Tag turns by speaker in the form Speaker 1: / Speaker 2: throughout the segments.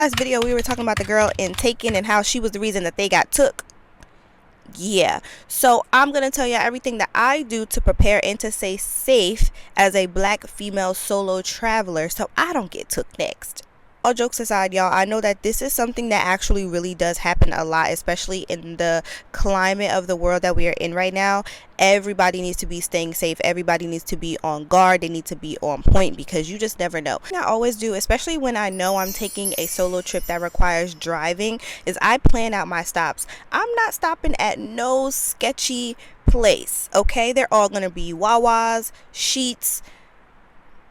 Speaker 1: Last video we were talking about the girl in Taken and how she was the reason that they got took. Yeah, so I'm gonna tell you everything that I do to prepare and to stay safe as a black female solo traveler so I don't get took next. All jokes aside, y'all, I know that this is something that actually really does happen a lot, especially in the climate of the world that we are in right now. Everybody needs to be staying safe. Everybody needs to be on guard. They need to be on point because you just never know. I always do, especially when I know I'm taking a solo trip that requires driving, is I plan out my stops. I'm not stopping at no sketchy place, okay? They're all going to be Wawa's, Sheets,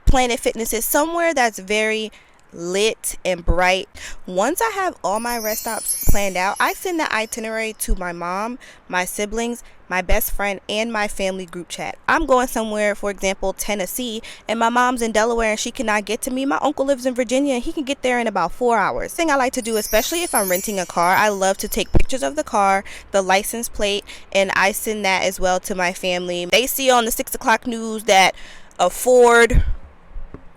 Speaker 1: Planet Fitnesses, somewhere that's very lit and bright. Once I have all my rest stops planned out, I send the itinerary to my mom, my siblings, my best friend, and my family group chat. I'm going somewhere, for example, Tennessee, and my mom's in Delaware and she cannot get to me. My uncle lives in Virginia and he can get there in about 4 hours. Thing I like to do, especially if I'm renting a car, I love to take pictures of the car, the license plate, and I send that as well to my family. They see on the 6 o'clock news that a Ford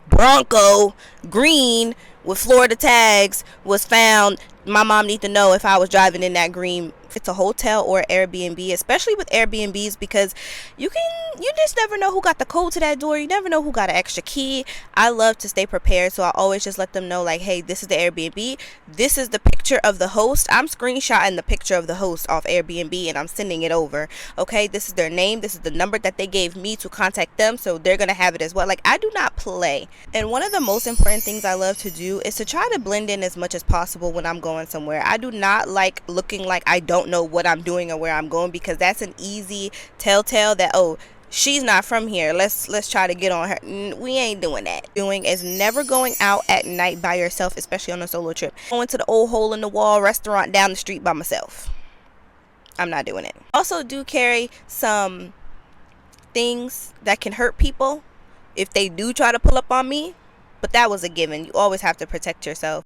Speaker 1: Bronco green with Florida tags was found. My mom need to know if I was driving in that green. If it's a hotel or Airbnb, especially with Airbnbs, because you just never know who got the code to that door. You never know who got an extra key. I love to stay prepared, so I always just let them know, like, hey, this is the Airbnb, this is the picture of the host. I'm screenshotting the picture of the host off Airbnb and I'm sending it over. Okay, this is their name, this is the number that they gave me to contact them, so they're gonna have it as well. Like, I do not play. And one of the most important things I love to do is to try to blend in as much as possible when I'm going somewhere. I do not like looking like I don't know what I'm doing or where I'm going, because that's an easy telltale that, oh, she's not from here, let's try to get on her. We ain't doing that. Doing is never going out at night by yourself, especially on a solo trip. Going to the old hole in the wall restaurant down the street by myself. I'm not doing it. Also do carry some things that can hurt people if they do try to pull up on me, but that was a given. You always have to protect yourself.